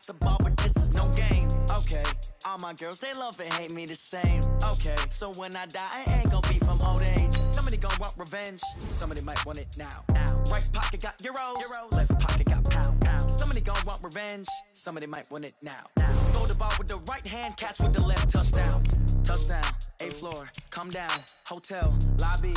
pass the ball, but this is no game. Okay, all my girls, they love and hate me the same. Okay, so when I die, I ain't gon' be from old age. Somebody gon' want revenge, somebody might want it now. Right pocket got euros, left pocket got pound. Somebody gon' want revenge, somebody might want it now. Go the ball with the right hand, catch with the left, touchdown. Touchdown, 8th floor, come down, hotel, lobby.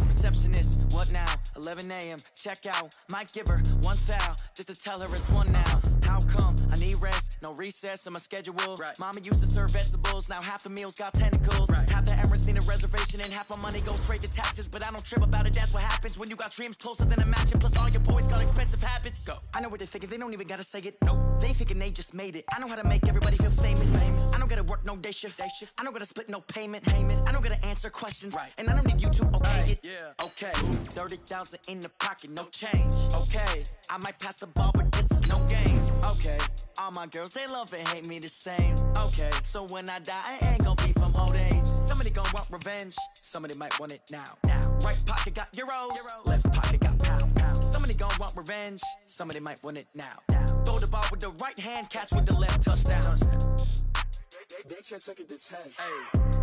Receptionist, what now? 11 a.m. check out. Might give her one foul just to tell her it's one now. How come? I need rest, no recess in my schedule. Right. Mama used to serve vegetables, now half the meals got tentacles. Right. Half the Emirates need a reservation and half my money goes straight to taxes. But I don't trip about it, that's what happens when you got dreams closer than a matching. Plus all your boys got expensive habits. Go. I know what they're thinking, they don't even gotta say it. Nope. They thinking they just made it. I know how to make everybody feel famous. I don't gotta work no day shift. I don't gotta split no payment. I don't gotta answer questions. Right. And I don't need you to okay it. Yeah. Okay, 30,000 in the pocket, no change. Okay, I might pass the ball, but this is no game. Okay, all my girls, they love and hate me the same. Okay, so when I die, I ain't gon' be from old age. Somebody gon' want revenge, somebody might want it now. Right pocket got euros, left pocket got pound. Somebody gon' want revenge, somebody might want it now. Throw the ball with the right hand, catch with the left, touchdown. They can't take it to 10. Hey.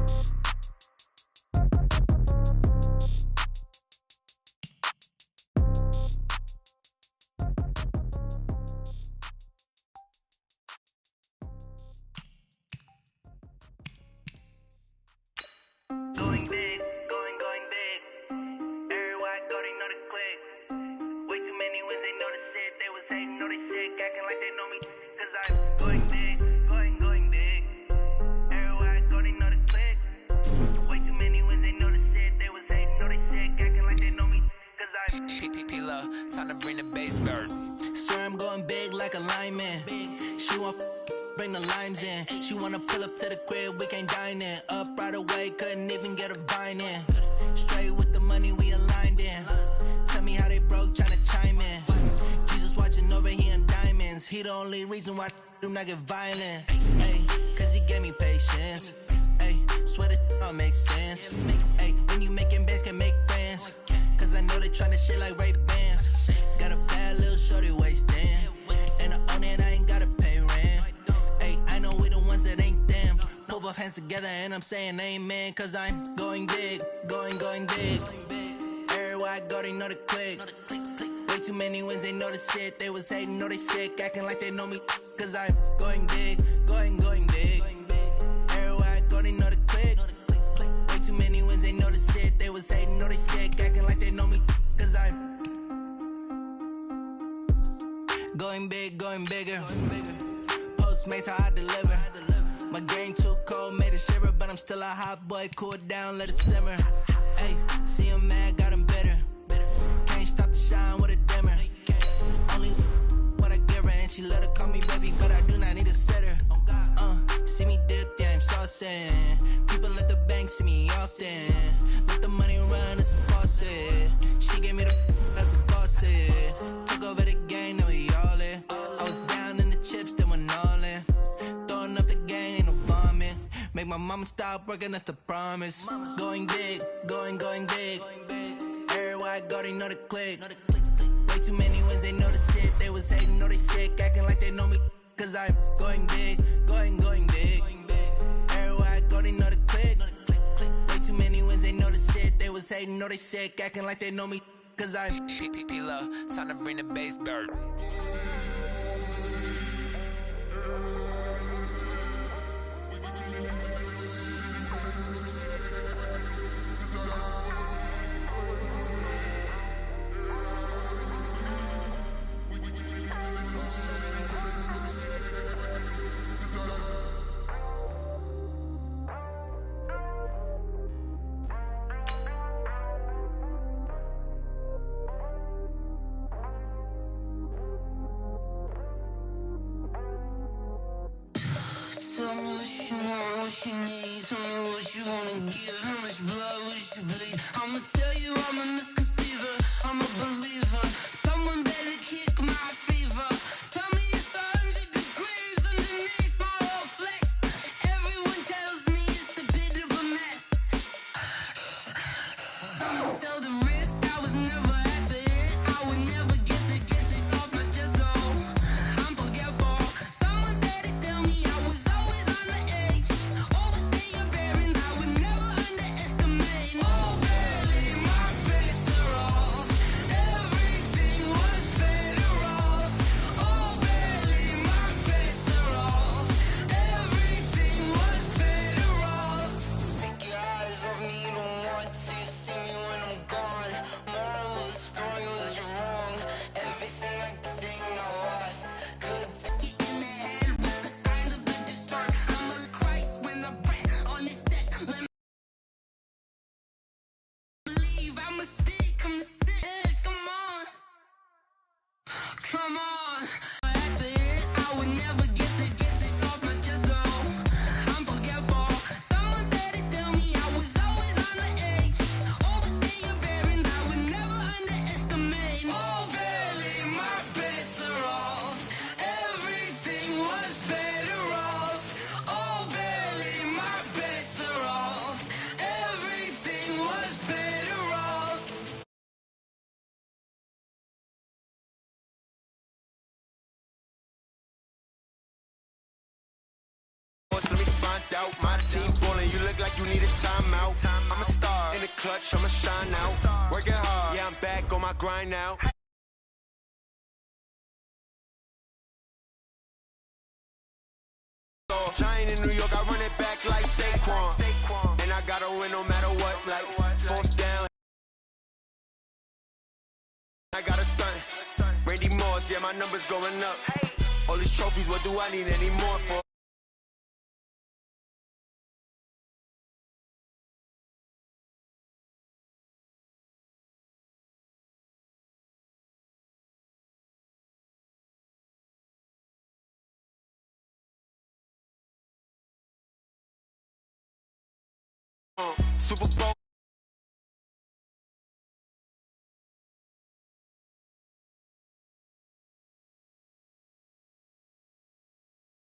Going big, going big. Everywhere I go, they know the click. Way too many wins, they know the shit. They was hating, know they sick, acting like they know me. Cause I'm going big, going big. Everywhere I go, they know the click. Way too many wins, they know the shit. They was hating, know they sick, acting like they know me. Cause I'm P-P-P-Lo, time to bring the bass bird. Swear I'm going big like a lineman. She want bring the limes in. She wanna pull up to the crib, we can't dine in. Up right away, couldn't even get a vine in. Straight with the money, we aligned in. Tell me how they broke, tryna chime in. Jesus watching over here in diamonds. He the only reason why I do not get violent. Ay, cause he gave me patience. Ay, swear that all makes sense. Ay, when you making bands, can make friends. Cause I know they tryna shit like Ray-Bans. Got a bad little shorty wasting. And I own it, I ain't gotta pay rent. Ay, I know we the ones that ain't them. Pull both hands together and I'm saying amen. Cause I'm going big, going big. Everywhere I go, they know the click. Way too many wins, they know the shit. They was hating, know they sick, acting like they know me. Cause I'm going big, going big. Everywhere I go, they know the click. Way too many wins, they know the shit. They was hating, know they sick, acting like they know me. Cause I'm going big, going bigger. Postmates how I deliver. My game too cold, made it shiver, but I'm still a hot boy. Cool it down, let it simmer. Hey, see him mad, got him bitter. Can't stop the shine with a dimmer. Only what I give her, and she let her call me baby, but I do not need a sitter. See me dip, yeah, I'm saucing. People at the bank see me often. Let the money run, it's a faucet. She gave me the that's a faucet. Took over the game, now we all in. I was down in the chips, then went all in. Throwing up the gang, ain't no vomit. Make my mama stop working, that's the promise. Going big, going big. Everywhere I go, they know the click. Way too many wins, they know the shit. They was hating, know they sick, acting like they know me. Cause I'm going big, going big. Everywhere I go, they know the click. Way too many wins, they know the shit. They was hating, know they sick, acting like they know me. Cause I'm P-P-P-Lo, time to bring the bass bird. Tell me what you want, what you need. Tell me what you wanna give. How much blood would you bleed? I'ma tell you I'm a misconceiver. I'm a believer. Someone better kick my fever. Tell me it's 100 degrees underneath my whole flesh. Everyone tells me it's a bit of a mess. I'ma tell the risk I was never at the end. I would never get the off my chest though. I'm forgetting. out. My team ballin', you look like you need a timeout. I'm a star in the clutch, I'ma shine out. Working hard, yeah, I'm back on my grind now. Giant in New York, I run it back like Saquon. And I gotta win no matter what, like fourth down. I gotta stunt. Randy Moss, yeah, my numbers going up. All these trophies, what do I need any more for? Super Bowl.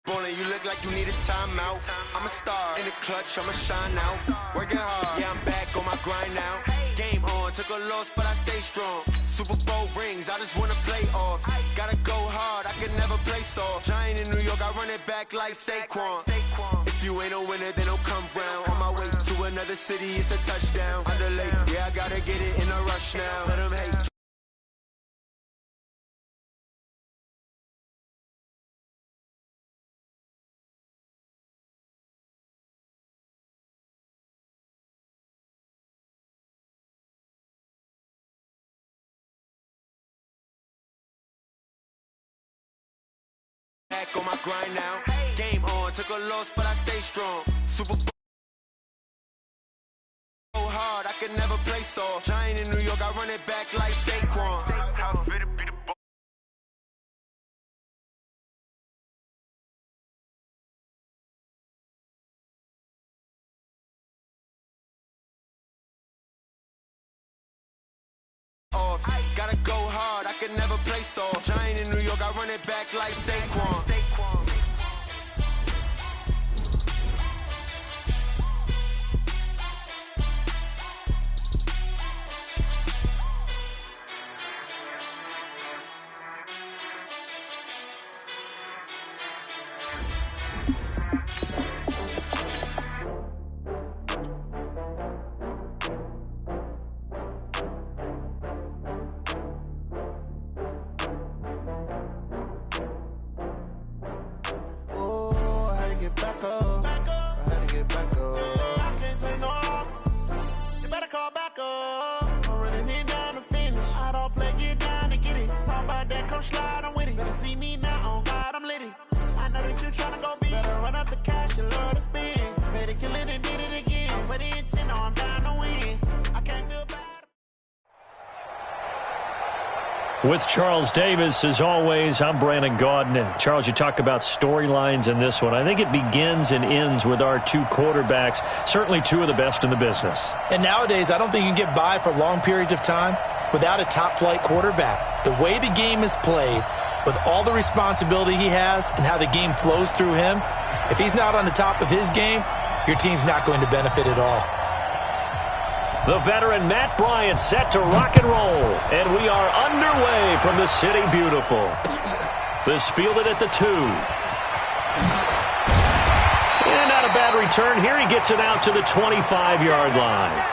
Ballin', you look like you need a timeout. I'm a star in the clutch, I'ma shine out. Working hard, yeah, I'm back on my grind now. Game on, took a loss, but I stay strong. Super Bowl rings, I just wanna play off. Gotta go hard, I can never play soft. Giant in New York, I run it back like Saquon. If you ain't a winner, then don't come round. On my way to another city, it's a touchdown. Underlay, yeah, I gotta get it in a rush now. Let them hate. Back on my grind now. Game on, took a loss, but I stay strong. Super Bowl hard, I can never play soft. Giant in New York, I run it back like Saquon. Gotta go hard, I can never play soft. Giant in New York, I run it back like Saquon. With Charles Davis, as always, I'm Brandon Gaudin. Charles, you talk about storylines in this one. I think it begins and ends with our two quarterbacks, certainly two of the best in the business. And nowadays, I don't think you can get by for long periods of time without a top-flight quarterback. The way the game is played, with all the responsibility he has and how the game flows through him, if he's not on the top of his game, your team's not going to benefit at all. The veteran Matt Bryant set to rock and roll, and we are underway from the City Beautiful. This fielded at the 2. And not a bad return here. He gets it out to the 25-yard line.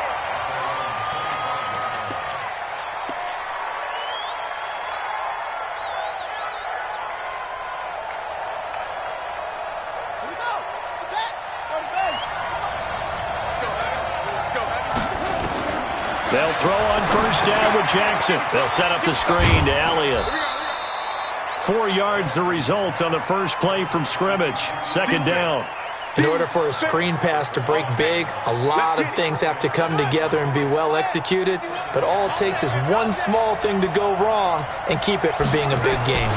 They'll throw on first down with Jackson. They'll set up the screen to Elliott. 4 yards the result on the first play from scrimmage. Second down. In order for a screen pass to break big, a lot of things have to come together and be well executed. But all it takes is one small thing to go wrong and keep it from being a big game.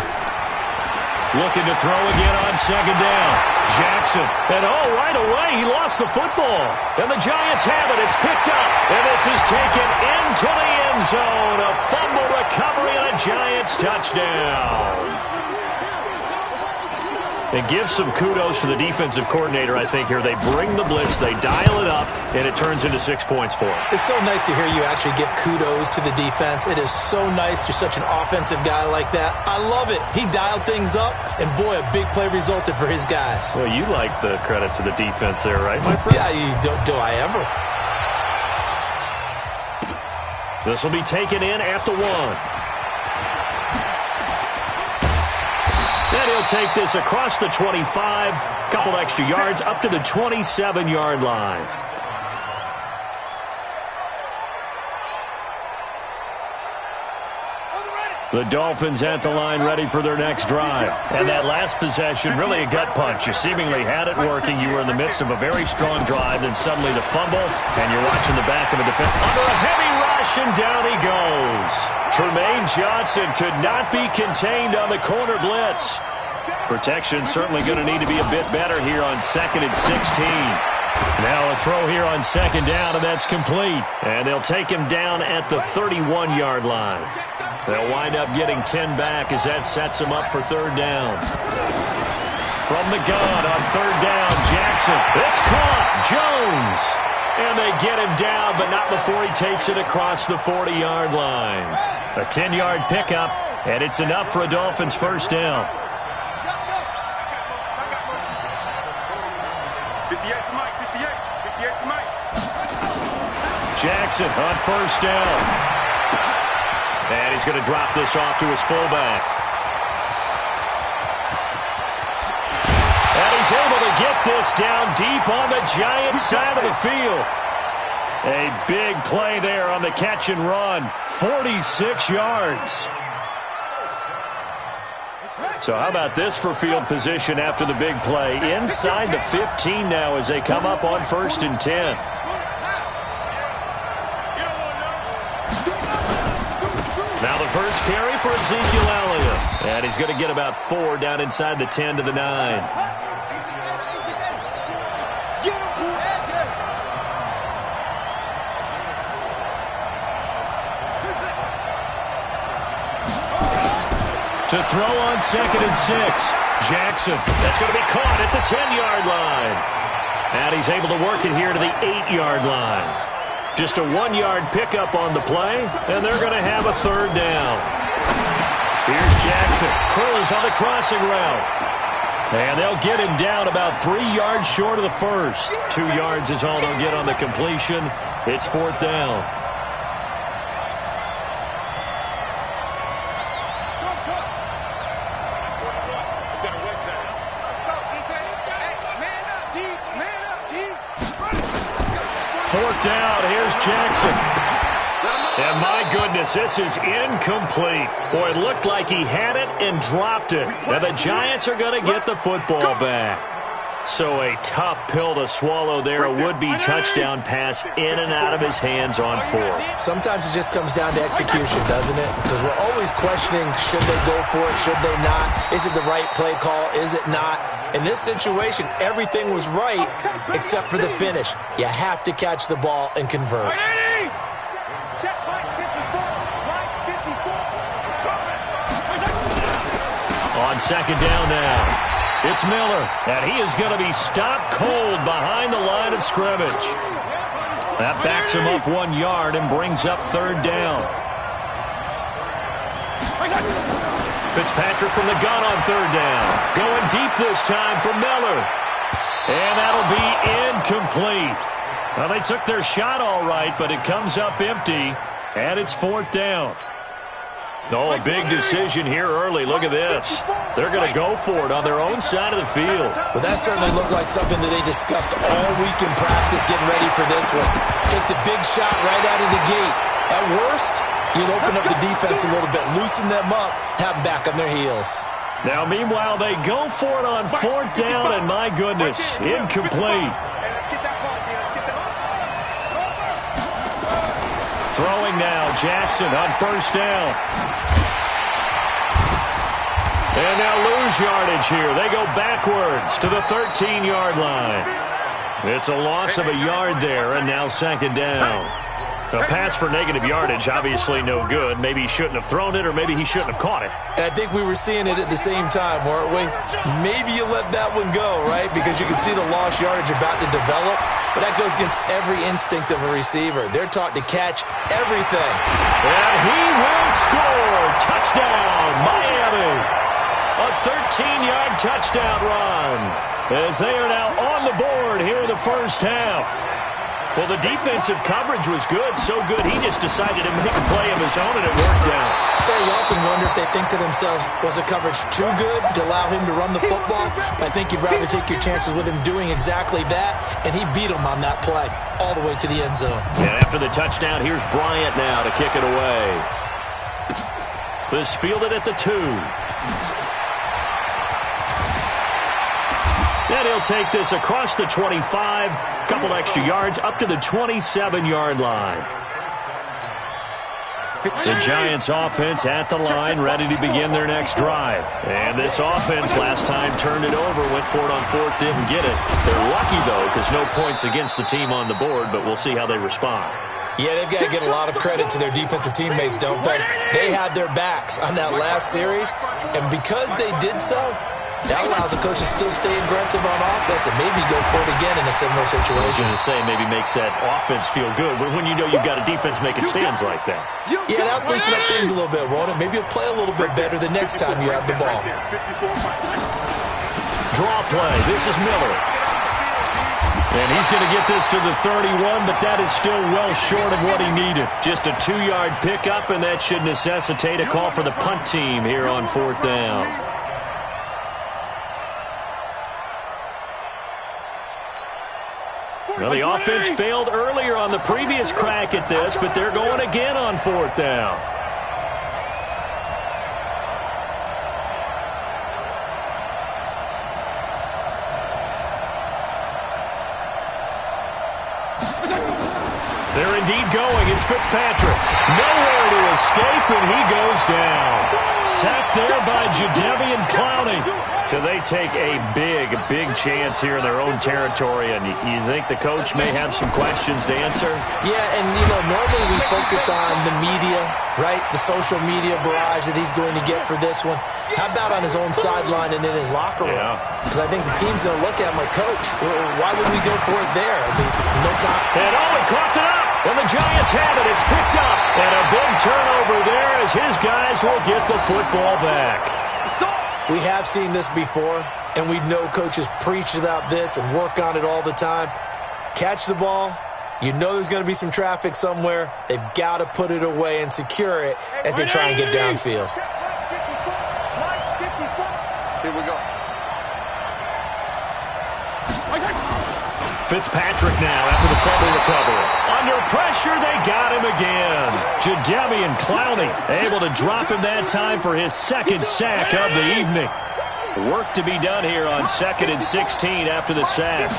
Looking to throw again on second down. Jackson. And right away, he lost the football. And the Giants have it. It's picked up. And this is taken into the end zone. A fumble recovery and a Giants touchdown. And give some kudos to the defensive coordinator, I think, here. They bring the blitz, they dial it up, and it turns into 6 points for them. It's so nice to hear you actually give kudos to the defense. It is so nice. You're such an offensive guy like that. I love it. He dialed things up, and boy, a big play resulted for his guys. Well, you like the credit to the defense there, right, my friend? Yeah, do I ever? This will be taken in at the 1. And he'll take this across the 25, couple extra yards up to the 27-yard line. The Dolphins at the line ready for their next drive. And that last possession, really a gut punch. You seemingly had it working. You were in the midst of a very strong drive, then suddenly the fumble, and you're watching the back of a defense. Under a heavy rush, and down he goes. Tremaine Johnson could not be contained on the corner blitz. Protection certainly going to need to be a bit better here on 2nd and 16. Now a throw here on 2nd down, and that's complete. And they'll take him down at the 31-yard line. They'll wind up getting 10 back as that sets them up for 3rd down. From the gun on 3rd down, Jackson. It's caught. Jones. And they get him down, but not before he takes it across the 40-yard line. A 10-yard pickup, and it's enough for a Dolphins 1st down. 58 for Mike, 58 for Mike. Jackson on 1st down. And he's going to drop this off to his fullback. And he's able to get this down deep on the Giants side of the field. A big play there on the catch and run. 46 yards. So how about this for field position after the big play? Inside the 15 now as they come up on 1st and 10. Now the first carry for Ezekiel Elliott. And he's going to get about 4 down inside the 10 to the 9. To throw on 2nd and 6. Jackson. That's going to be caught at the 10-yard line. And he's able to work it here to the 8-yard line. Just a 1-yard pickup on the play, and they're going to have a 3rd down. Here's Jackson. Curls on the crossing route. And they'll get him down about 3 yards short of the first. 2 yards is all they'll get on the completion. It's 4th down. Down, here's Jackson. And my goodness, this is incomplete. Boy, it looked like he had it and dropped it. And the Giants are going to get the football back. So a tough pill to swallow there. A would-be touchdown pass in and out of his hands on 4th. Sometimes it just comes down to execution, doesn't it? Because we're always questioning, should they go for it, should they not? Is it the right play call, is it not? In this situation, everything was right except for the finish. You have to catch the ball and convert. On 2nd down now. It's Miller, and he is going to be stopped cold behind the line of scrimmage. That backs him up 1 yard and brings up 3rd down. Fitzpatrick from the gun on 3rd down. Going deep this time for Miller. And that'll be incomplete. Well, they took their shot all right, but it comes up empty, and it's 4th down. Oh, a big decision here early. Look at this. They're going to go for it on their own side of the field. Well, that certainly looked like something that they discussed all week in practice, getting ready for this one. Take the big shot right out of the gate. At worst, you'll open up the defense a little bit, loosen them up, have them back on their heels. Now, meanwhile, they go for it on 4th down, and my goodness, incomplete. Throwing now, Jackson on 1st down. And they'll lose yardage here. They go backwards to the 13-yard line. It's a loss of a yard there, and now 2nd down. A pass for negative yardage, obviously no good. Maybe he shouldn't have thrown it, or maybe he shouldn't have caught it. And I think we were seeing it at the same time, weren't we? Maybe you let that one go, right? Because you can see the lost yardage about to develop. But that goes against every instinct of a receiver. They're taught to catch everything. And he will score. Touchdown, Miami. A 13-yard touchdown run. As they are now on the board here in the first half. Well, the defensive coverage was good, so good he just decided to make a play of his own, and it worked out. Yeah, you often wonder if they think to themselves, was the coverage too good to allow him to run the football? But I think you'd rather take your chances with him doing exactly that, and he beat him on that play all the way to the end zone. And after the touchdown, here's Bryant now to kick it away. This fielded at the 2. And he'll take this across the 25, couple extra yards, up to the 27-yard line. The Giants offense at the line, ready to begin their next drive. And this offense last time turned it over, went for it on 4th, didn't get it. They're lucky, though, because no points against the team on the board, but we'll see how they respond. Yeah, they've got to get a lot of credit to their defensive teammates, don't they? They had their backs on that last series, and because they did so, that allows the coach to still stay aggressive on offense and maybe go for it again in a similar situation. I was going to say, maybe makes that offense feel good, but when you know you've got a defense making stands like that. Yeah, that'll loosen up things a little bit, won't it? Maybe you'll play a little bit better the next time you have the ball. Draw play. This is Miller. And he's going to get this to the 31, but that is still well short of what he needed. Just a 2-yard pickup, and that should necessitate a call for the punt team here on 4th down. Well, the offense failed earlier on the previous crack at this, but they're going again on 4th down. They're indeed going. It's Fitzpatrick. Nowhere to escape, and he goes down. Sacked there by Jadeveon Clowney. So they take a big chance here in their own territory, and you think the coach may have some questions to answer? Yeah, and, normally we focus on the media, right? The social media barrage that he's going to get for this one. How about on his own sideline and in his locker room? Because I think the team's going to look at him like, Coach, why would we go for it there? I mean, no time. And he coughed it up. And the Giants have it. It's picked up. And a big turnover there as his guys will get the football back. We have seen this before, and we know coaches preach about this and work on it all the time. Catch the ball. You know there's going to be some traffic somewhere. They've got to put it away and secure it as they try and get downfield. Here we go. Fitzpatrick now after the fumble recovery. Under pressure, they got him again. Jadeveon Clowney able to drop him that time for his 2nd sack of the evening. Work to be done here on 2nd and 16 after the sack.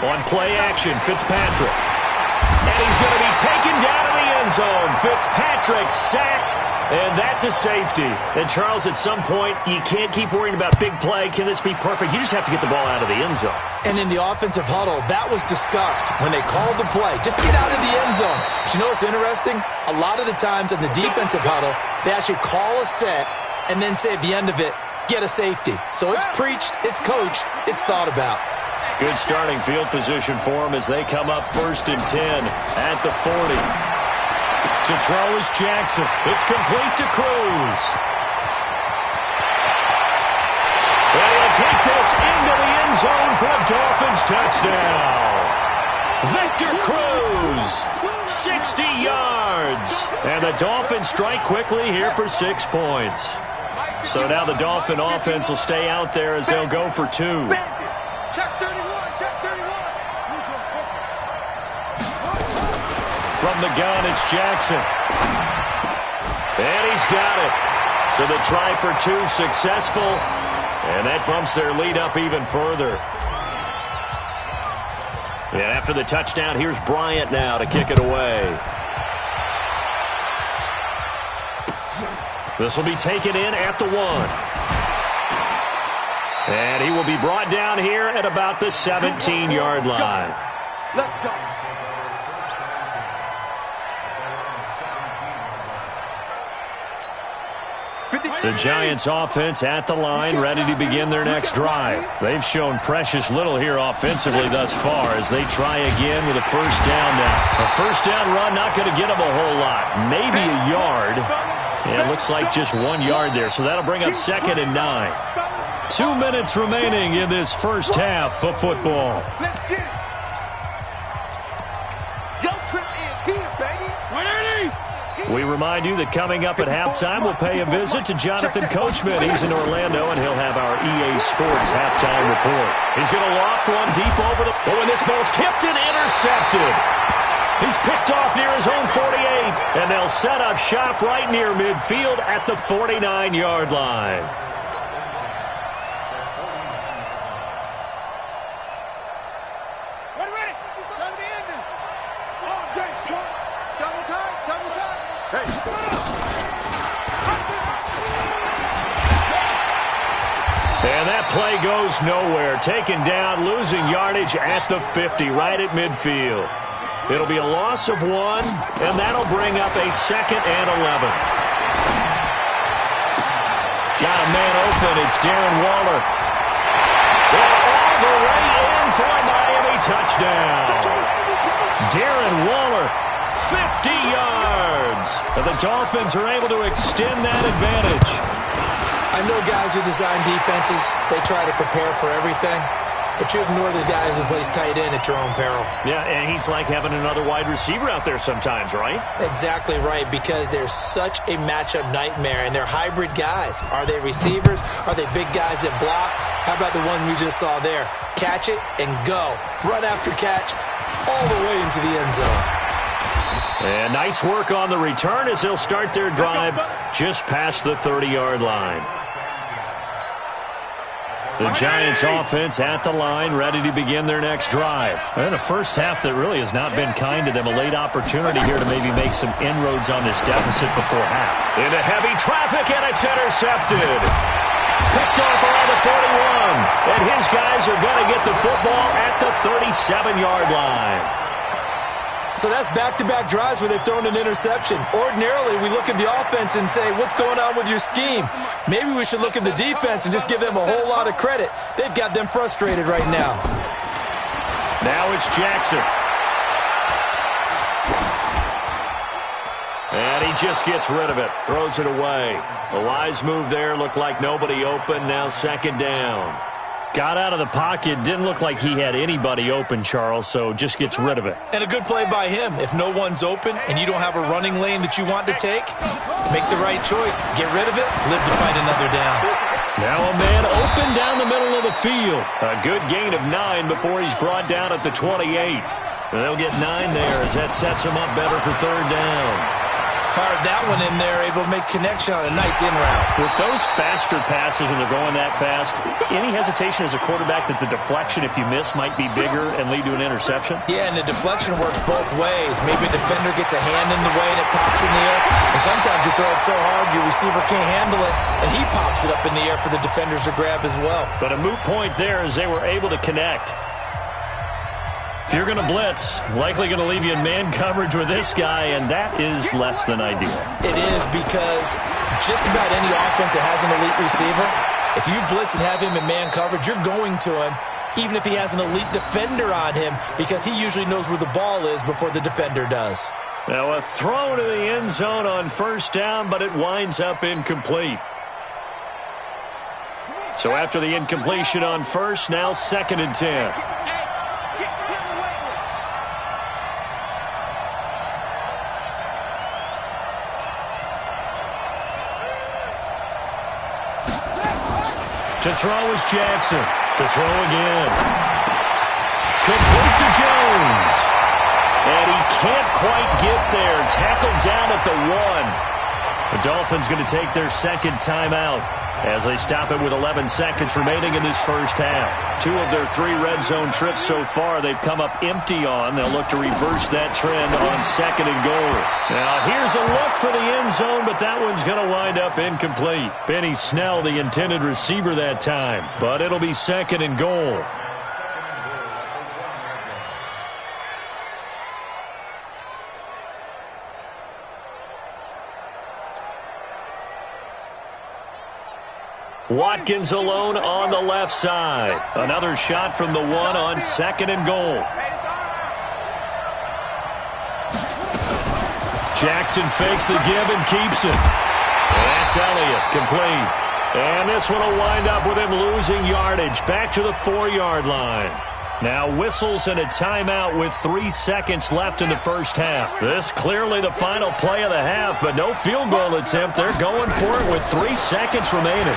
On play action, Fitzpatrick. And he's going to be taken down in the end zone. Fitzpatrick sacked, and that's a safety. And, Charles, at some point, you can't keep worrying about big play. Can this be perfect? You just have to get the ball out of the end zone. And in the offensive huddle, that was discussed when they called the play. Just get out of the end zone. But you know what's interesting? A lot of the times in the defensive huddle, they actually call a set and then say at the end of it, get a safety. So it's preached, it's coached, it's thought about. Good starting field position for them as they come up 1st and 10 at the 40. To throw is Jackson. It's complete to Cruz. And he'll take this into the end zone for a Dolphins touchdown. Victor Cruz, 60 yards. And the Dolphins strike quickly here for 6 points. So now the Dolphin offense will stay out there as they'll go for 2. Check 31, check 31. From the gun, it's Jackson. And he's got it. So the try for 2 successful. And that bumps their lead up even further. And after the touchdown, here's Bryant now to kick it away. This will be taken in at the 1. And he will be brought down here at about the 17-yard line. Let's go. The Giants offense at the line, ready to begin their next drive. They've shown precious little here offensively thus far as they try again with a first down now. A first down run not going to get them a whole lot. Maybe a yard. And it looks like just 1 yard there, so that'll bring up 2nd and 9. 2 minutes remaining in this first half of football. Let's get it. Your trip is here, baby. We remind you that coming up at halftime, we'll pay a visit to Jonathan Coachman. He's in Orlando, and he'll have our EA Sports halftime report. He's going to loft one deep over the... Oh, and this ball's tipped and intercepted. He's picked off near his own 48, and they'll set up shop right near midfield at the 49-yard line. Ready. Time to end it. All day, punk. Double time. Hey. And that play goes nowhere. Taken down, losing yardage at the 50, right at midfield. It'll be a loss of 1, and that'll bring up a 2nd and 11. Got a man open. It's Darren Waller. All the way in for a Miami touchdown. Darren Waller, 50 yards. And the Dolphins are able to extend that advantage. I know guys who design defenses, they try to prepare for everything, but you ignore the guy who plays tight end at your own peril. Yeah, and he's like having another wide receiver out there sometimes, right? Exactly right, because they're such a matchup nightmare, and they're hybrid guys. Are they receivers? Are they big guys that block? How about the one we just saw there? Catch it and go. Run after catch all the way into the end zone. And nice work on the return as they'll start their drive just past the 30-yard line. The Giants offense at the line, ready to begin their next drive. And a first half that really has not been kind to them. A late opportunity here to maybe make some inroads on this deficit before half. Into heavy traffic, and it's intercepted. Picked off around the 41. And his guys are going to get the football at the 37-yard line. So that's back-to-back drives where they've thrown an interception. Ordinarily, we look at the offense and say, what's going on with your scheme? Maybe we should look at the defense and just give them a whole lot of credit. They've got them frustrated right now. Now it's Jackson. And he just gets rid of it. Throws it away. A wise move there. Looked like nobody open. Now 2nd down. Got out of the pocket. Didn't look like he had anybody open, Charles, so just gets rid of it. And a good play by him. If no one's open and you don't have a running lane that you want to take, make the right choice. Get rid of it. Live to fight another down. Now a man open down the middle of the field. A good gain of 9 before he's brought down at the 28. And they'll get 9 there as that sets him up better for 3rd down. Fired that one in there, able to make connection on a nice in route. With those faster passes when they're going that fast, any hesitation as a quarterback that the deflection, if you miss, might be bigger and lead to an interception? Yeah, and the deflection works both ways. Maybe a defender gets a hand in the way and it pops in the air. And sometimes you throw it so hard your receiver can't handle it, and he pops it up in the air for the defenders to grab as well. But a moot point there as they were able to connect. If you're going to blitz, likely going to leave you in man coverage with this guy, and that is less than ideal. It is, because just about any offense that has an elite receiver, if you blitz and have him in man coverage, you're going to him, even if he has an elite defender on him, because he usually knows where the ball is before the defender does. Now a throw to the end zone on 1st down, but it winds up incomplete. So after the incompletion on 1st, now 2nd and 10. To throw is Jackson. To throw again. Complete to Jones. And he can't quite get there. Tackled down at the 1. The Dolphins going to take their 2nd timeout as they stop it with 11 seconds remaining in this first half. 2 of their 3 red zone trips so far they've come up empty on. They'll look to reverse that trend on 2nd and goal. Now here's a look for the end zone, but that one's going to wind up incomplete. Benny Snell, the intended receiver that time, but it'll be 2nd and goal. Watkins alone on the left side. Another shot from the one on 2nd and goal. Jackson fakes the give and keeps it. That's Elliott, complete. And this one will wind up with him losing yardage back to the 4-yard line. Now whistles and a timeout with 3 seconds left in the first half. This clearly the final play of the half, but no field goal attempt. They're going for it with 3 seconds remaining.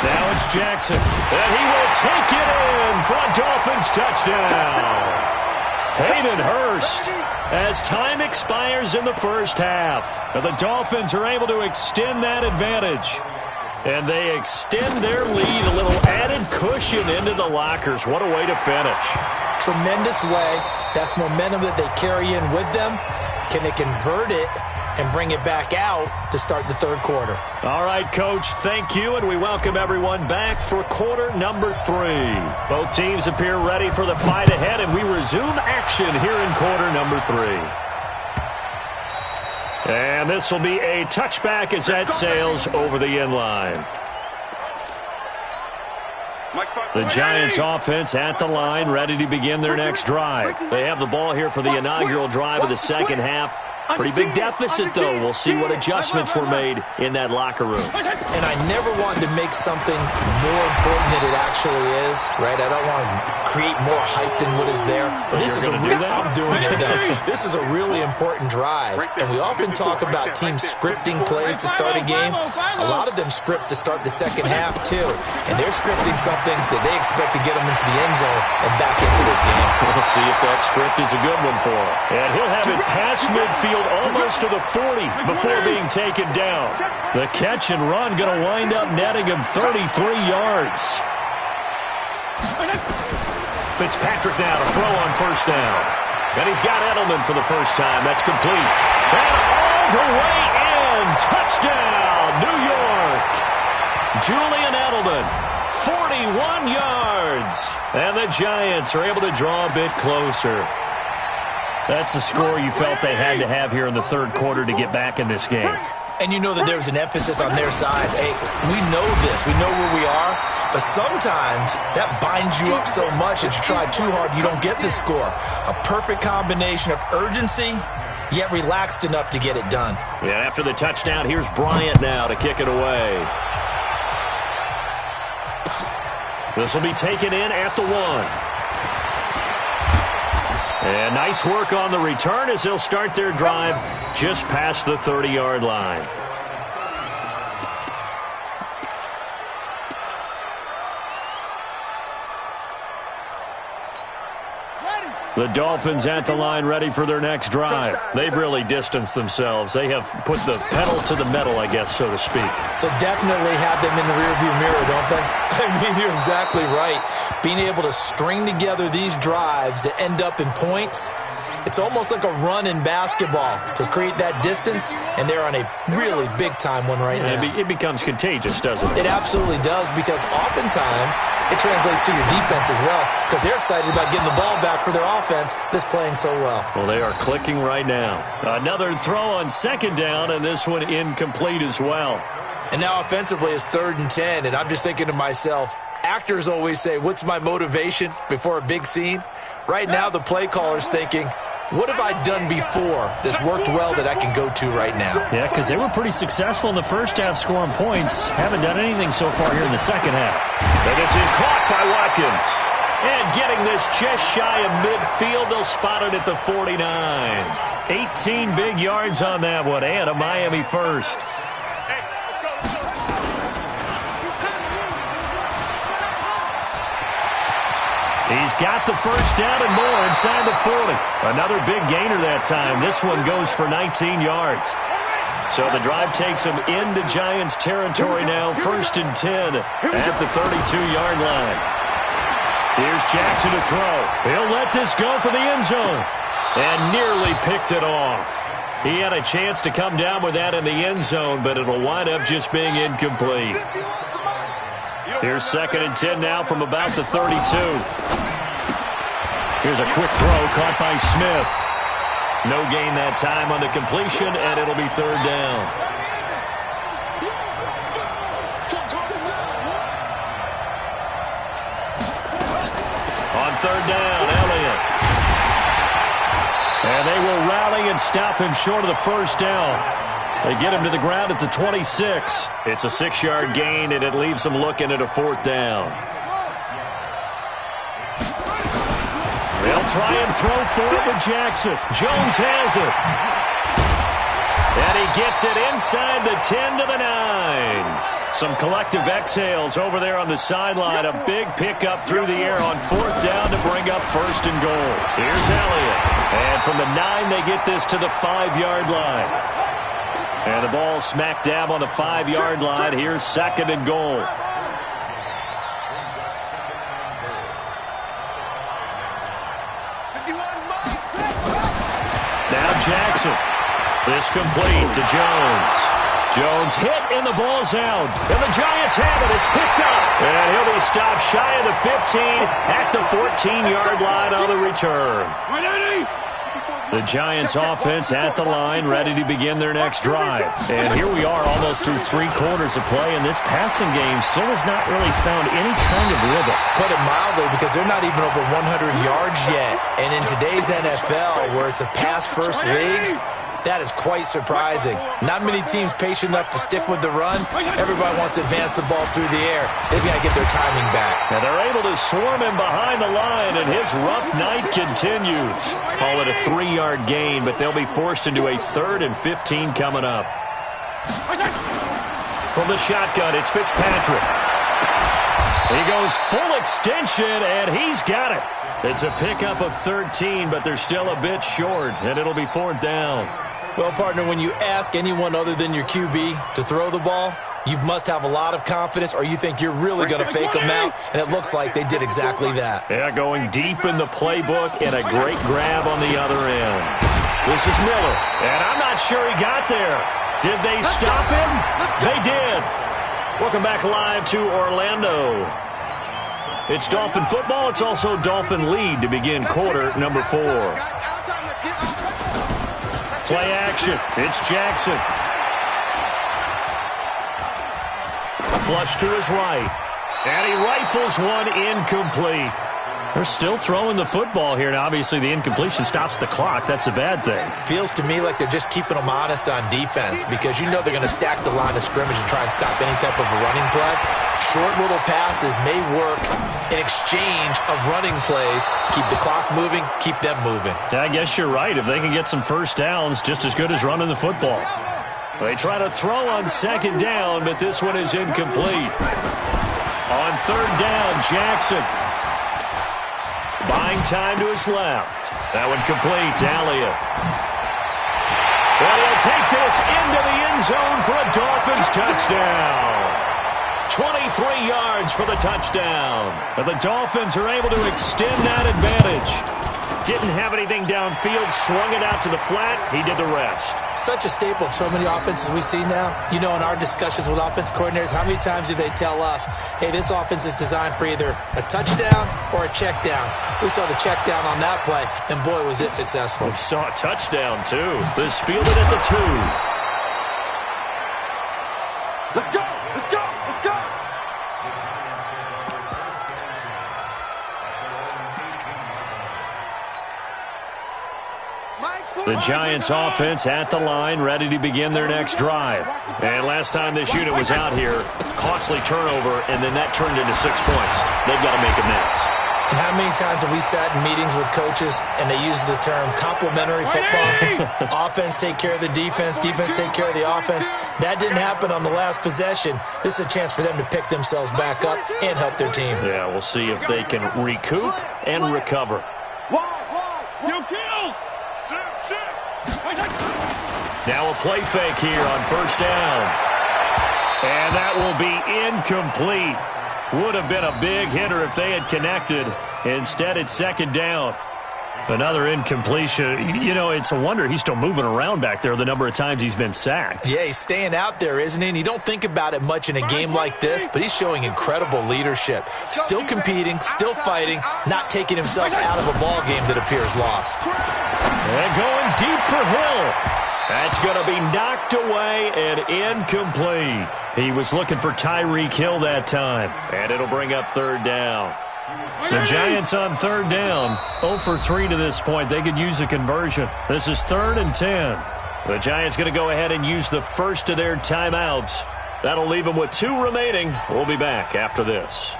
Now it's Jackson, and he will take it in for a Dolphins touchdown. Hayden Hurst, as time expires in the first half. The Dolphins are able to extend that advantage. And they extend their lead, a little added cushion into the lockers. What a way to finish. Tremendous way. That's momentum that they carry in with them. Can they convert it and bring it back out to start the third quarter? All right, Coach, thank you, and we welcome everyone back for quarter number 3. Both teams appear ready for the fight ahead, and we resume action here in quarter number 3. And this will be a touchback as that sails over the end line. The Giants offense at the line, ready to begin their next drive. They have the ball here for the inaugural drive of the second half. Pretty big deficit, though. We'll see what adjustments were made in that locker room. And I never wanted to make something more important than it actually is, right? I don't want to create more hype than what is there. But this is I'm doing it, though. This is a really important drive. And we often talk about teams scripting plays to start a game. A lot of them script to start the second half, too. And they're scripting something that they expect to get them into the end zone and back into this game. We'll see if that script is a good one for him. And he'll have it past midfield, almost to the 40 before being taken down. The catch and run going to wind up netting him 33 yards. Fitzpatrick now to throw on first down. And he's got Edelman for the first time. That's complete. And all the way in. Touchdown, New York. Julian Edelman, 41 yards. And the Giants are able to draw a bit closer. That's the score you felt they had to have here in the third quarter to get back in this game. And you know that there's an emphasis on their side. Hey, we know this. We know where we are. But sometimes that binds you up so much that you try too hard, you don't get the score. A perfect combination of urgency, yet relaxed enough to get it done. Yeah, after the touchdown, here's Bryant now to kick it away. This will be taken in at the 1. And nice work on the return as they'll start their drive just past the 30-yard line. The Dolphins at the line ready for their next drive. They've really distanced themselves. They have put the pedal to the metal, I guess, so to speak. So definitely have them in the rearview mirror, don't they? I mean, you're exactly right. Being able to string together these drives that end up in points, it's almost like a run in basketball to create that distance, and they're on a really big-time one right now. It becomes contagious, doesn't it? It absolutely does, because oftentimes it translates to your defense as well, because they're excited about getting the ball back for their offense that's playing so well. Well, they are clicking right now. Another throw on second down, and this one incomplete as well. And now offensively it's 3rd and 10, and I'm just thinking to myself, actors always say, what's my motivation before a big scene? Right now the play caller's thinking, what have I done before that's worked well that I can go to right now? Yeah, because they were pretty successful in the first half scoring points. Haven't done anything so far here in the second half. And this is caught by Watkins. And getting this just shy of midfield, they'll spot it at the 49. 18 big yards on that one, and a Miami first. He's got the first down and more inside the 40. Another big gainer that time. This one goes for 19 yards. So the drive takes him into Giants territory now. 1st and 10 at the 32-yard line. Here's Jackson to throw. He'll let this go for the end zone. And nearly picked it off. He had a chance to come down with that in the end zone, but it'll wind up just being incomplete. Here's 2nd and 10 now from about the 32. Here's a quick throw caught by Smith. No gain that time on the completion, and it'll be 3rd down. third down. Elliott. And they will rally and stop him short of the first down. They get him to the ground at the 26. It's a 6-yard gain, and it leaves them looking at a fourth down. They'll try and throw for it with Jackson. Jones has it. And he gets it inside the 10 to the 9. Some collective exhales over there on the sideline. A big pickup through the air on fourth down to bring up first and goal. Here's Elliott. And from the 9, they get this to the 5-yard line. And the ball smack dab on the 5-yard line. Here's second and goal. Now Jackson. This complete to Jones. Jones hit and the ball's out. And the Giants have it. It's picked up. And he'll be stopped shy of the 15 at the 14-yard line on the return. The Giants offense at the line, ready to begin their next drive. And here we are almost through 3 quarters of play, and this passing game still has not really found any kind of rhythm. Put it mildly, because they're not even over 100 yards yet. And in today's NFL, where it's a pass-first league, that is quite surprising. Not many teams patient enough to stick with the run. Everybody wants to advance the ball through the air. They've got to get their timing back. And they're able to swarm him behind the line, and his rough night continues. Call it a 3-yard gain, but they'll be forced into a 3rd and 15 coming up. From the shotgun, it's Fitzpatrick. He goes full extension, and he's got it. It's a pickup of 13, but they're still a bit short, and it'll be 4th down. Well, partner, when you ask anyone other than your QB to throw the ball, you must have a lot of confidence, or you think you're really going to fake them out, and it looks like they did exactly that. Yeah, going deep in the playbook, and a great grab on the other end. This is Miller, and I'm not sure he got there. Did they stop him? They did. Welcome back live to Orlando. It's Dolphin football. It's also Dolphin lead to begin quarter number 4. Play action. It's Jackson. Flush to his right. And he rifles one incomplete. They're still throwing the football here, and obviously the incompletion stops the clock. That's a bad thing. Feels to me like they're just keeping them honest on defense, because you know they're going to stack the line of scrimmage and try and stop any type of a running play. Short little passes may work in exchange of running plays. Keep the clock moving, keep them moving. I guess you're right. If they can get some first downs, just as good as running the football. They try to throw on second down, but this one is incomplete. On third down, Jackson. Buying time to his left. That one complete to Elliott. Well, he'll take this into the end zone for a Dolphins touchdown. 23 yards for the touchdown. And the Dolphins are able to extend that advantage. Didn't have anything downfield, swung it out to the flat. He did the rest. Such a staple of so many offenses we see now. You know, in our discussions with offense coordinators, how many times do they tell us, hey, this offense is designed for either a touchdown or a check down. We saw the check down on that play, and boy, was it successful. We saw a touchdown, too. This fielded at the 2. Let's go! Let's go! Let's go! The Giants offense at the line, ready to begin their next drive. And last time this unit was out here, costly turnover, and then that turned into 6 points. They've got to make amends. And how many times have we sat in meetings with coaches and they use the term complementary football? Offense take care of the defense, defense take care of the offense. That didn't happen on the last possession. This is a chance for them to pick themselves back up and help their team. Yeah, we'll see if they can recoup and recover. You kill! Now a play fake here on first down. And that will be incomplete. Would have been a big hitter if they had connected. Instead, it's second down. Another incompletion. You know, it's a wonder he's still moving around back there the number of times he's been sacked. Yeah, he's staying out there, isn't he? And you don't think about it much in a game like this, but he's showing incredible leadership. Still competing, still fighting, not taking himself out of a ball game that appears lost. And going deep for Hill. That's going to be knocked away and incomplete. He was looking for Tyreek Hill that time. And it'll bring up third down. The Giants on third down, 0 for 3 to this point. They could use a conversion. This is 3rd and 10. The Giants going to go ahead and use the first of their timeouts. That'll leave them with 2 remaining. We'll be back after this.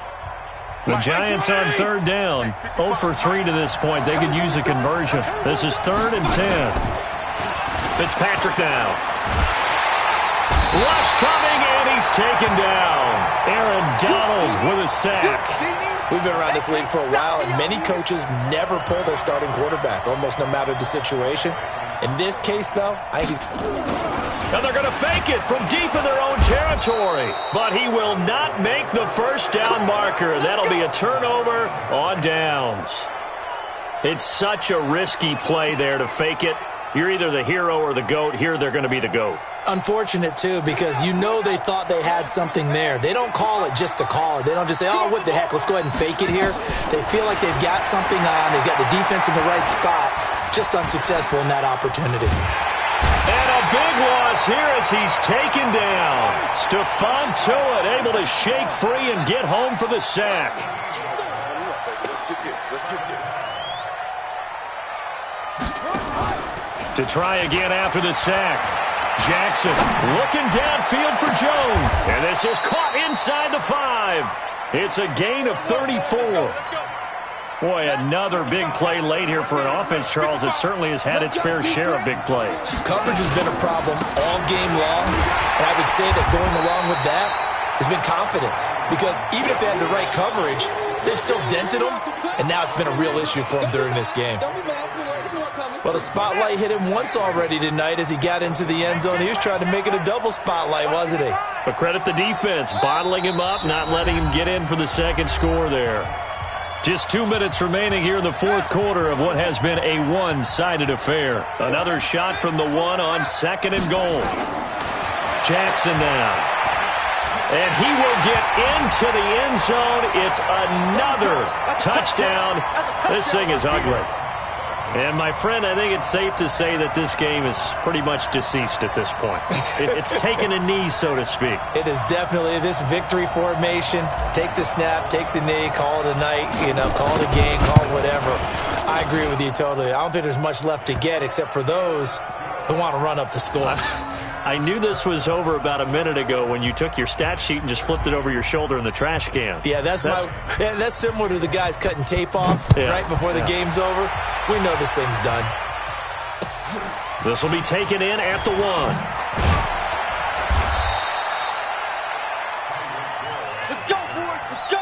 The Giants on third down, 0 for 3 to this point. They could use a conversion. This is 3rd and 10. Fitzpatrick now. Rush coming, and he's taken down. Aaron Donald with a sack. We've been around this league for a while, and many coaches never pull their starting quarterback, almost no matter the situation. In this case, though, I think he's... And they're going to fake it from deep in their own territory. But he will not make the first down marker. That'll be a turnover on downs. It's such a risky play there to fake it. You're either the hero or the GOAT. Here they're going to be the GOAT. Unfortunate, too, because you know they thought they had something there. They don't call it just to call it. They don't just say, oh, what the heck, let's go ahead and fake it here. They feel like they've got something on. They've got the defense in the right spot. Just unsuccessful in that opportunity. And a big loss here as he's taken down. Stephon Tuitt able to shake free and get home for the sack. To try again after the sack. Jackson looking downfield for Jones. And this is caught inside the 5. It's a gain of 34. Boy, another big play late here for an offense, Charles, that certainly has had its fair share of big plays. Coverage has been a problem all game long, and I would say that going along with that has been confidence. Because even if they had the right coverage, they've still dented them, and now it's been a real issue for them during this game. Well, the spotlight hit him once already tonight as he got into the end zone. He was trying to make it a double spotlight, wasn't he? But credit the defense, bottling him up, not letting him get in for the second score there. Just 2 minutes remaining here in the fourth quarter of what has been a one-sided affair. Another shot from the 1 on 2nd and goal. Jackson now. And he will get into the end zone. It's another touchdown. This thing is ugly. And, my friend, I think it's safe to say that this game is pretty much deceased at this point. It's taken a knee, so to speak. It is definitely this victory formation. Take the snap, take the knee, call it a night, call it a game, call it whatever. I agree with you totally. I don't think there's much left to get except for those who want to run up the score. I knew this was over about a minute ago when you took your stat sheet and just flipped it over your shoulder in the trash can. Yeah, that's similar to the guys cutting tape off right before the game's over. We know this thing's done. This will be taken in at the 1. Let's go, boys. Let's go.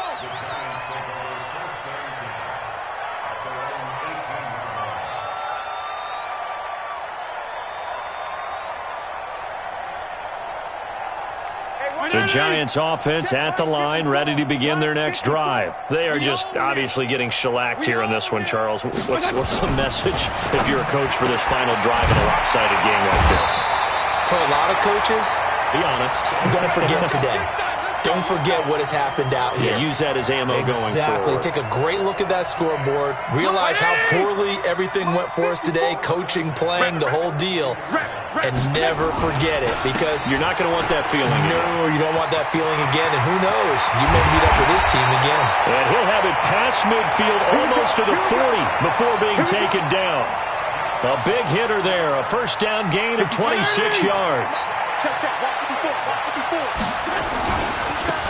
The Giants offense at the line, ready to begin their next drive. They are just obviously getting shellacked here in this one, Charles. What's the message if you're a coach for this final drive in a lopsided game like this? For a lot of coaches, be honest. Don't forget today. Don't forget what has happened out here. Yeah, use that as ammo going forward. Exactly. Take a great look at that scoreboard. Realize how poorly everything went for us today, coaching, playing, the whole deal. And never forget it, because you're not going to want that feeling. No, you don't want that feeling again. And who knows? You may meet up with this team again. And he'll have it past midfield, almost to the 40 before being taken down. A big hitter there. A first down gain of 26 yards.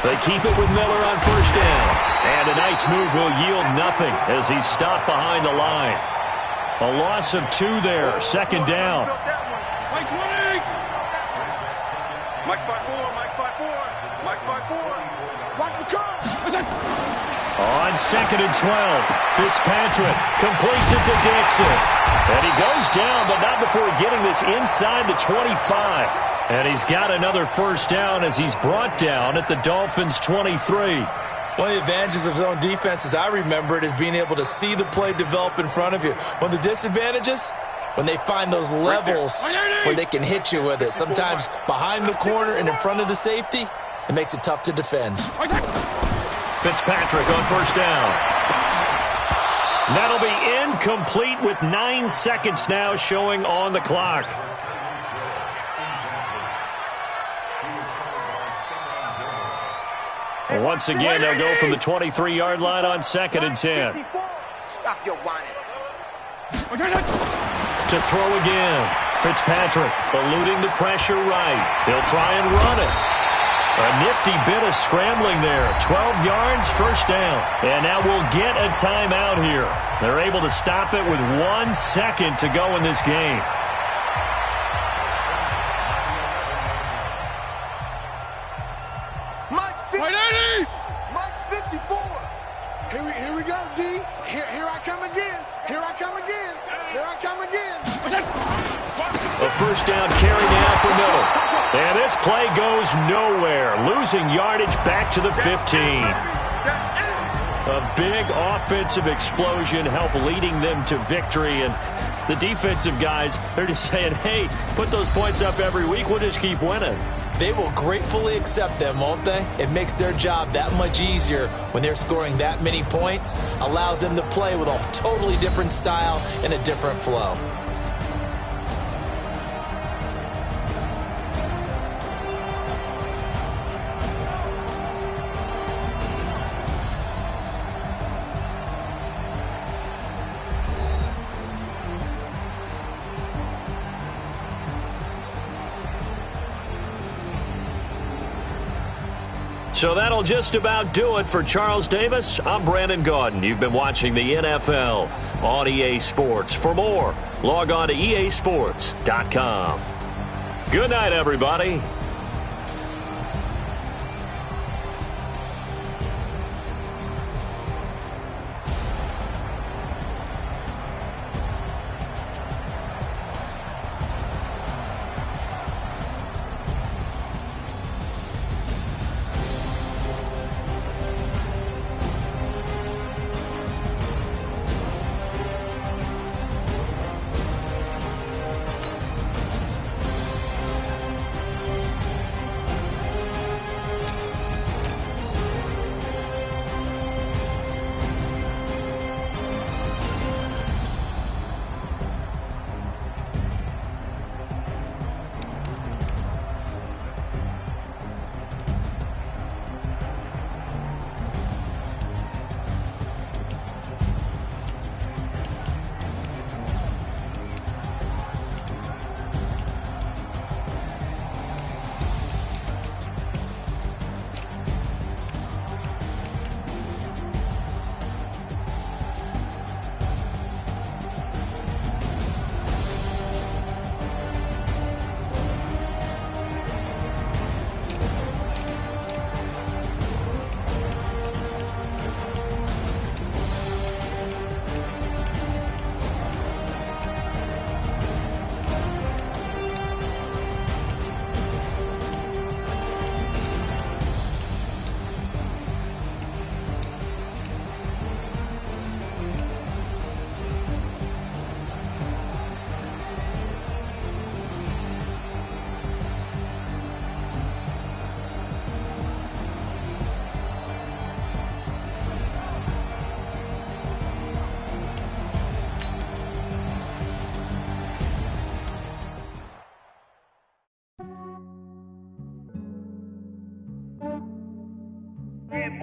They keep it with Miller on first down. And a nice move will yield nothing as he's stopped behind the line. A loss of 2 there. Second down. Mike 20. Mike's by 4. Mike's by 4. Mike's by 4. Watch the curve. On 2nd and 12, Fitzpatrick completes it to Dixon. And he goes down, but not before getting this inside the 25. And he's got another first down as he's brought down at the Dolphins' 23. One of the advantages of zone defense, as I remember it, is being able to see the play develop in front of you. One of the disadvantages, when they find those levels where they can hit you with it. Sometimes behind the corner and in front of the safety, it makes it tough to defend. Fitzpatrick on first down. That'll be incomplete with 9 seconds now showing on the clock. Once again, they'll go from the 23-yard line on 2nd and 10. Stop your whining. To throw again. Fitzpatrick eluding the pressure right. He'll try and run it. A nifty bit of scrambling there. 12 yards, first down. And now we'll get a timeout here. They're able to stop it with 1 second to go in this game. Mike 54. Here we go, D. Here I come again. Here I come again. Here I come again. A first down carry now for Miller. And this play goes nowhere. Losing yardage back to the 15. A big offensive explosion helped leading them to victory. And the defensive guys, they're just saying, hey, put those points up every week. We'll just keep winning. They will gratefully accept them, won't they? It makes their job that much easier when they're scoring that many points. Allows them to play with a totally different style and a different flow. So that'll just about do it for Charles Davis. I'm Brandon Gaudin. You've been watching the NFL on EA Sports. For more, log on to easports.com. Good night, everybody.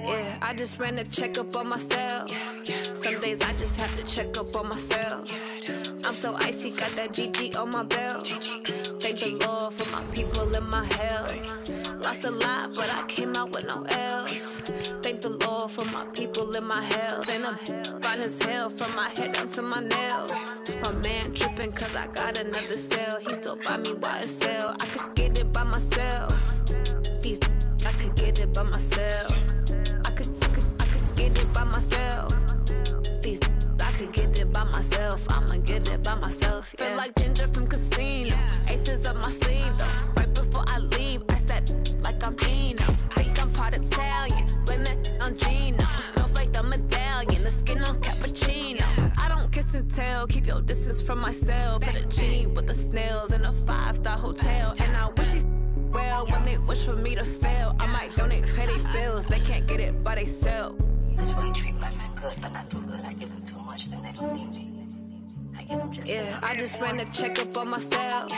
Yeah, I just ran a checkup on myself. Some days I just have to check up on myself. I'm so icy, got that GG on my belt. Thank the Lord for my people and my health. Lost a lot, but I came out with no L's. Thank the Lord for my people and my health. And I'm fine as hell from my head down to my nails. My man tripping cause I got another cell. He still buy me YSL. I could get it by myself. These I could get it by myself. I could get it by myself. These I could get it by myself. I'ma get it by myself. Yeah. Feel like Ginger from Casino. Aces up my sleeve though. Right before I leave, I step like I'm Dino. Think I'm part Italian. Blame that on Gino. Smells like the medallion. The skin on cappuccino. I don't kiss and tell. Keep your distance from myself. Fettuccine with the snails in a 5-star hotel. And I wish he's well when they wish for me to fail. I might donate petty bills. They can't get it by they sell. That's why you treat my men good, but not too good. I give them too much, then they don't need me. I give them just yeah, I just ran a checkup on myself.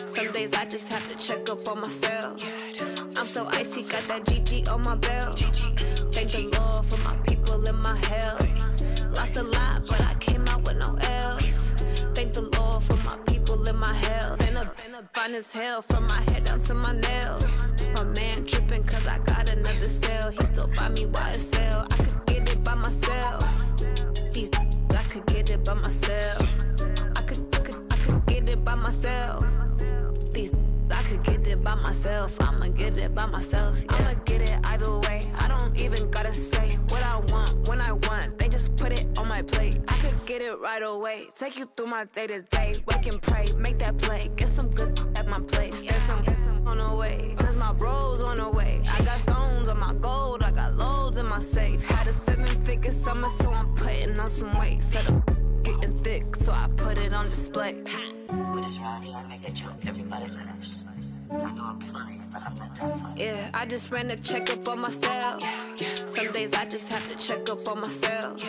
Some days I just have to check up on myself. I'm so icy, got that GG on my belt. Thank the Lord for my people in my hell. Lost a lot, but I came out with no L's. Thank the Lord for my people in my hell. Been a fine as hell from my head down to my nails. My man tripping cause I got another cell. He still buy me YSL. I could get it by myself. These I could get it by myself. I could get it by myself. These I could get it by myself. I'ma get it by myself. Yeah. I'ma get it either way. I don't even gotta say what I want when I want. They just put it on my plate. I could get it right away. Take you through my day to day. Wake and pray, make that play. Get some good at my place. There's some on the way. Cause my bros on the way. I got stones on my gold. I got loads in my safe. Had a 7-figure summer, so I'm putting on some weight. Set up getting thick, so I put it on display. With this round, I make a joke, everybody laughs. I know I'm funny, but I'm not that funny. Yeah, I just ran a checkup on myself. Some days I just have to check up on myself.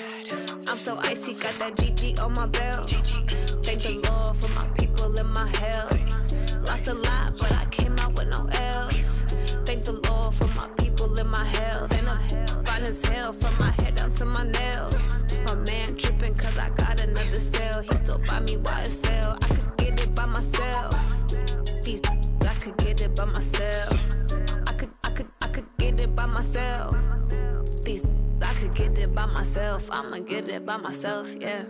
I'm so icy, got that GG on my belt. Thank the Lord for my people in my hell. Lost a lot, but I came out with no L's. Thank the Lord for my people in my hell. Then I'm fine as hell from my head down to my nails. My man tripping cause I got another cell. He still buy me YSL. I could get it by myself. These I could get it by myself. I could get it by myself. These I could get it by myself. I'ma get it by myself, yeah.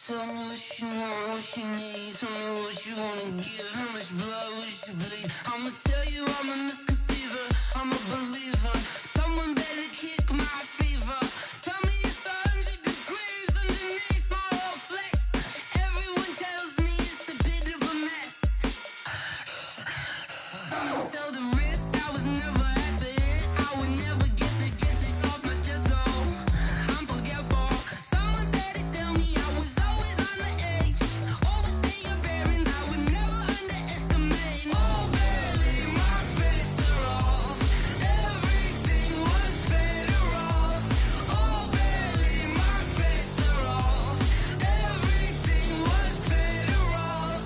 Tell me what you want, what you need. Tell me what you wanna give. How much blood would you bleed? I'ma tell you I'm a misconceiver. I'm a believer. Someone better kick my fever. Tell me it's 100 degrees underneath my whole flesh. Everyone tells me it's a bit of a mess. I'ma tell the risk I was never at the end. I would never get the off my chest though. I'm forgetful. Someone better tell me I was always on the edge. Overstay your bearings, I would never underestimate. Oh, barely, my bets are off. Everything was better off. Oh, barely, my bets are off. Everything was better off.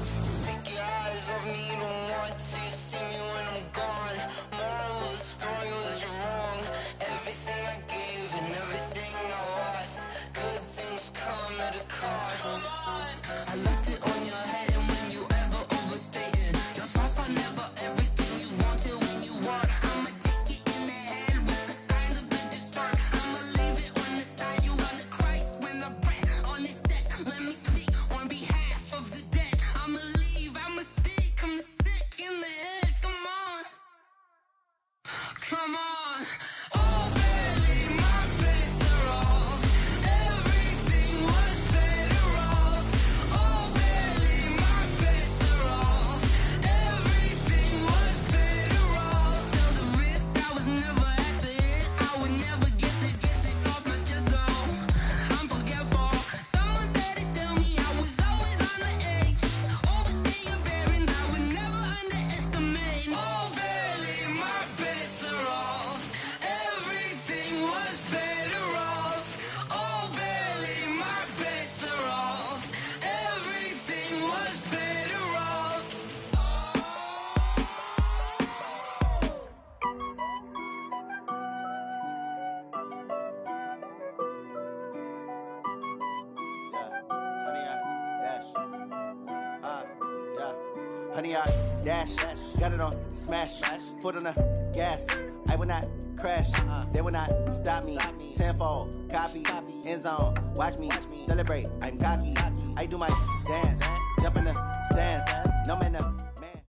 Take your eyes off me, don't want to see me when I'm gone. Moral of the story was you're wrong. Everything I gave and everything I lost. Good things come at a cost. I left it on your head, and when you ever overstay it, your thoughts are never everything you wanted when you want. I'ma take it in the head with the signs of the distort. I'ma leave it on the side. You on the Christ when the breath on this set. Let me speak on behalf of the dead. I'ma leave, I'ma speak. I'm sick in the head. Come on, come on. Oh, barely, my bets are off. Everything was better off. Oh, barely, my bets are off. Everything was better off. Tell the risk I was never at the end. I would never get this off my chest though. I'm forgetful. Someone better tell me I was always on the edge. Overstay your bearings, I would never underestimate. Oh, barely, my bets are off. Everything was better off. Oh, barely, my bets are off. Everything was better off. Honey, I dash, got it on smash, foot on the gas. I will not crash, they will not stop me. Tenfold, copy, end zone, watch me celebrate. I'm cocky, I do my dance, jump in the stands, no man, man.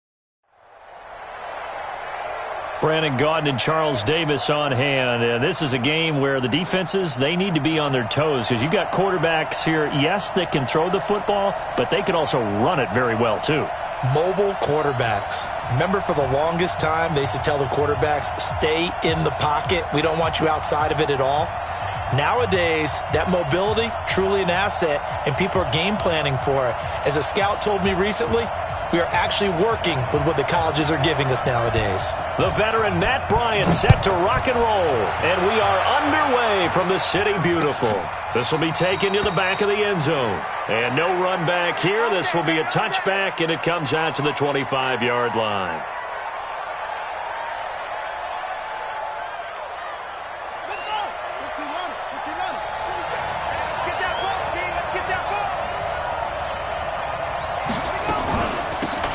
Brandon Gaudin and Charles Davis on hand. This is a game where the defenses, they need to be on their toes because you've got quarterbacks here, yes, that can throw the football, but they can also run it very well too. Mobile quarterbacks. Remember, for the longest time, they used to tell the quarterbacks, stay in the pocket. We don't want you outside of it at all. Nowadays, that mobility, truly an asset, and people are game planning for it. As a scout told me recently, we are actually working with what the colleges are giving us nowadays. The veteran Matt Bryant set to rock and roll, and we are underway from the City Beautiful. This will be taken to the back of the end zone. And no run back here. This will be a touchback, and it comes out to the 25-yard line.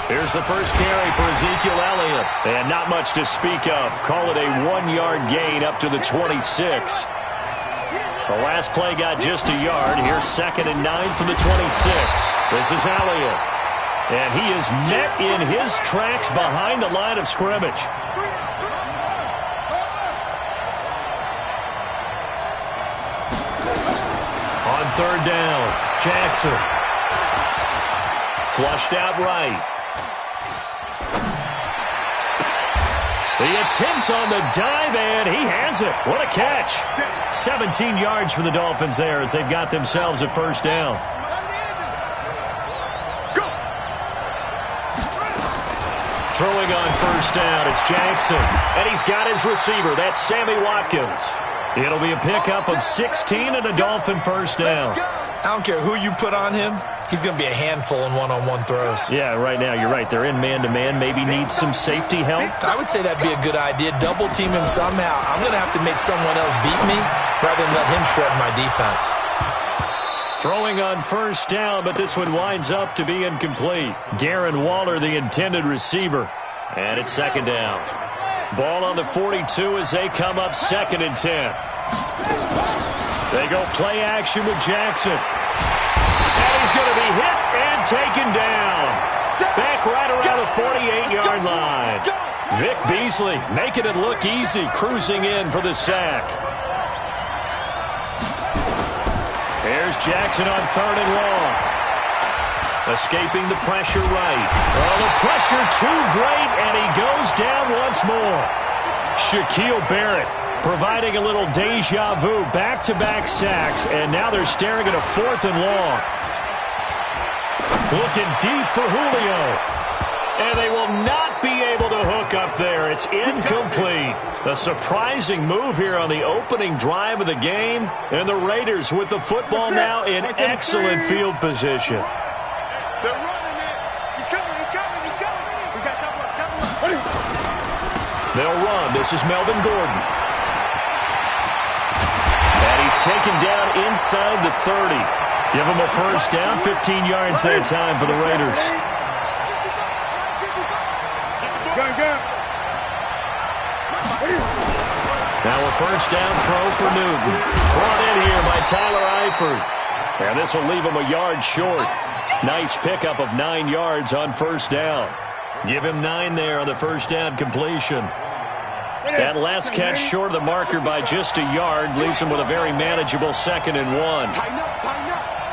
Here's the first carry for Ezekiel Elliott. And not much to speak of. Call it a 1-yard gain up to the 26. The last play got just a yard. Here's 2nd and 9 from the 26. This is Elliott. And he is met in his tracks behind the line of scrimmage. On 3rd down, Jackson. Flushed out right. The attempt on the dive, and he has it. What a catch. 17 yards for the Dolphins there as they've got themselves a first down. Throwing on first down, it's Jackson. And he's got his receiver. That's Sammy Watkins. It'll be a pickup of 16 and a Dolphin first down. I don't care who you put on him. He's going to be a handful in one-on-one throws. Yeah, right now, you're right. They're in man-to-man. Maybe need some safety help. I would say that'd be a good idea. Double-team him somehow. I'm going to have to make someone else beat me rather than let him shred my defense. Throwing on first down, but this one winds up to be incomplete. Darren Waller, the intended receiver. And it's 2nd down. Ball on the 42 as they come up 2nd and 10. They go play action with Jackson. And he's going to be hit and taken down. Back right around the 48-yard line. Vic Beasley making it look easy, cruising in for the sack. Here's Jackson on 3rd and long. Escaping the pressure right. Oh, the pressure too great, and he goes down once more. Shaquille Barrett providing a little deja vu, back-to-back sacks, and now they're staring at a 4th and long. Looking deep for Julio. And they will not be able to hook up there. It's incomplete. A surprising move here on the opening drive of the game. And the Raiders with the football now in excellent field position. They're running it. He's coming. We got double up. They'll run. This is Melvin Gordon. And he's taken down inside the 30. Give him a first down, 15 yards that time for the Raiders. Now a first down throw for Newton. Brought in here by Tyler Eifert. And this will leave him a yard short. Nice pickup of 9 yards on first down. Give him 9 there on the first down completion. That last catch short of the marker by just a yard leaves him with a very manageable 2nd and 1. Tighten up.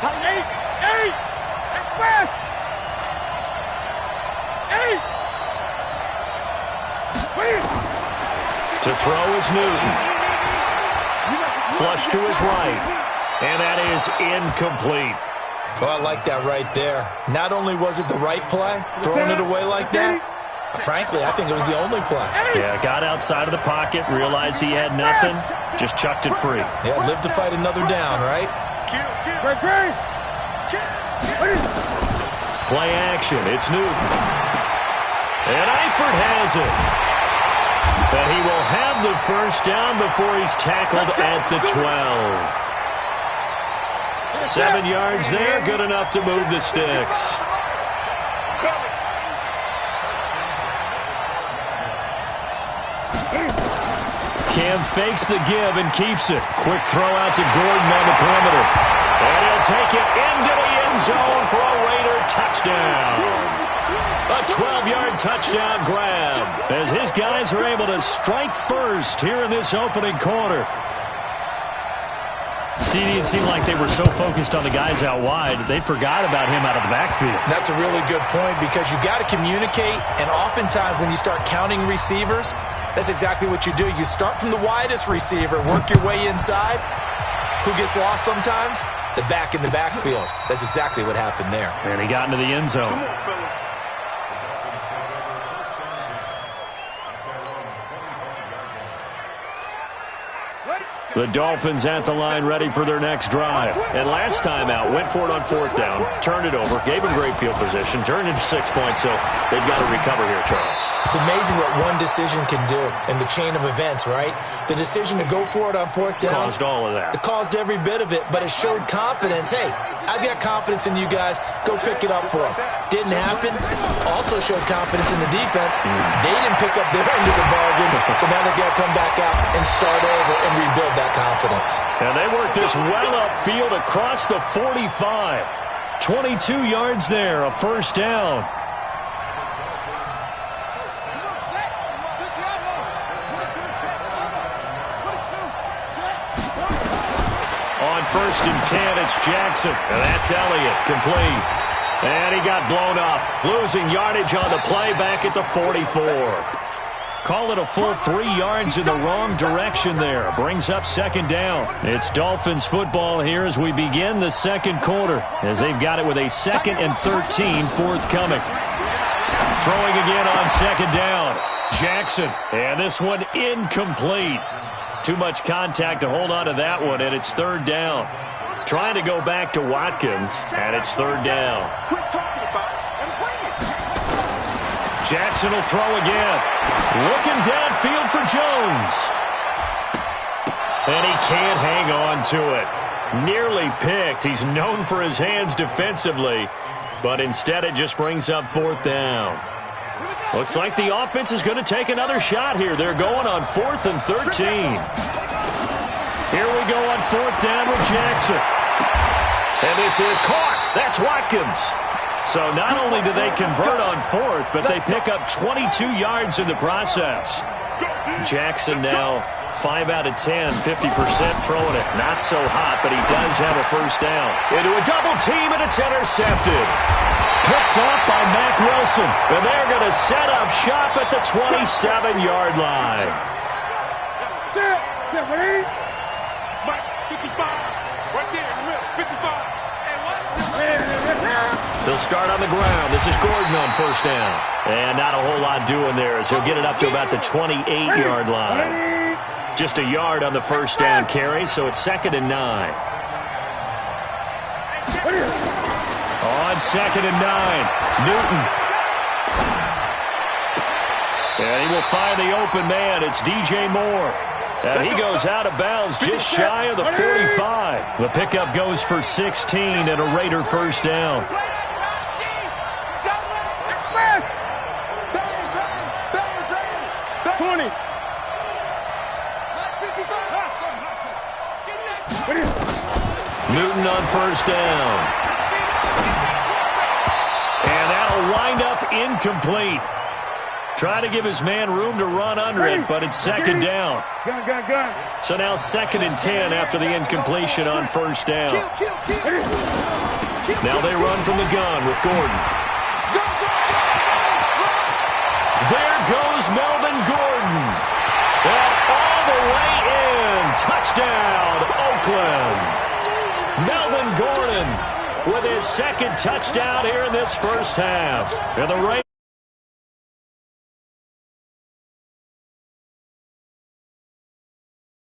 8. Express. 8. To throw is Newton. Flush to his right. And that is incomplete. Oh, I like that right there. Not only was it the right play, throwing it away like that, frankly, I think it was the only play. Yeah, got outside of the pocket, realized he had nothing, just chucked it free. Yeah, live to fight another down, right? Play action, it's Newton. And Eifert has it. But he will have the first down before he's tackled at the 12. 7 yards there, good enough to move the sticks. Cam fakes the give and keeps it. Quick throw out to Gordon on the perimeter. And he'll take it into the end zone for a Raider touchdown. A 12-yard touchdown grab as his guys are able to strike first here in this opening quarter. CD, it seemed like they were so focused on the guys out wide, they forgot about him out of the backfield. That's a really good point because you've got to communicate, and oftentimes when you start counting receivers, that's exactly what you do. You start from the widest receiver, work your way inside, Who gets lost sometimes? The back in the backfield. That's exactly what happened there. And he got into the end zone. The Dolphins at the line ready for their next drive. And last time out, went for it on 4th down, turned it over, gave them great field position, turned into 6 points, so they've got to recover here, Charles. It's amazing what one decision can do in the chain of events, right? The decision to go for it on 4th down. Caused all of that. It caused every bit of it, but it showed confidence. Hey, I've got confidence in you guys. Go pick it up for them. Didn't happen. Also showed confidence in the defense. They didn't pick up their end of the bargain, so now they've got to come back out and start over and rebuild that confidence. And they work this well upfield across the 45. 22 yards there, a 1st down. On 1st and 10, it's Jackson. And that's Elliott, complete. And he got blown up, losing yardage on the play back at the 44. Call it a full 3 yards in the wrong direction there. Brings up 2nd down. It's Dolphins football here as we begin the 2nd quarter, as they've got it with a 2nd and 13 forthcoming. Throwing again on 2nd down. Jackson, and this one incomplete. Too much contact to hold on to that one, and it's 3rd down. Trying to go back to Watkins, and it's 3rd down. Jackson will throw again. Looking downfield for Jones. And he can't hang on to it. Nearly picked. He's known for his hands defensively, but instead it just brings up 4th down. Looks like the offense is going to take another shot here. They're going on 4th and 13. Here we go on 4th down with Jackson. And this is caught. That's Watkins. So not only do they convert on 4th, but they pick up 22 yards in the process. Jackson now 5 out of 10, 50% throwing it. Not so hot, but he does have a 1st down. Into a double team, and it's intercepted. Picked off by Mack Wilson, and they're going to set up shop at the 27-yard line. Mike, 55, right there in the middle, 55. They'll start on the ground. This is Gordon on 1st down. And not a whole lot doing there as he'll get it up to about the 28-yard line. Just a yard on the 1st down carry, so it's 2nd and 9. On 2nd and 9, Newton. And he will find the open man. It's DJ Moore. And he goes out of bounds just shy of the 45. The pickup goes for 16 and a Raider 1st down. 20. Newton on 1st down. And that'll wind up incomplete. Trying to give his man room to run under it, but it's 2nd down. So now 2nd and 10 after the incompletion on 1st down. Now they run from the gun with Gordon. There goes Melvin Gordon. And all the way in. Touchdown, Oakland. Melvin Gordon with his 2nd touchdown here in this 1st half. And the Raiders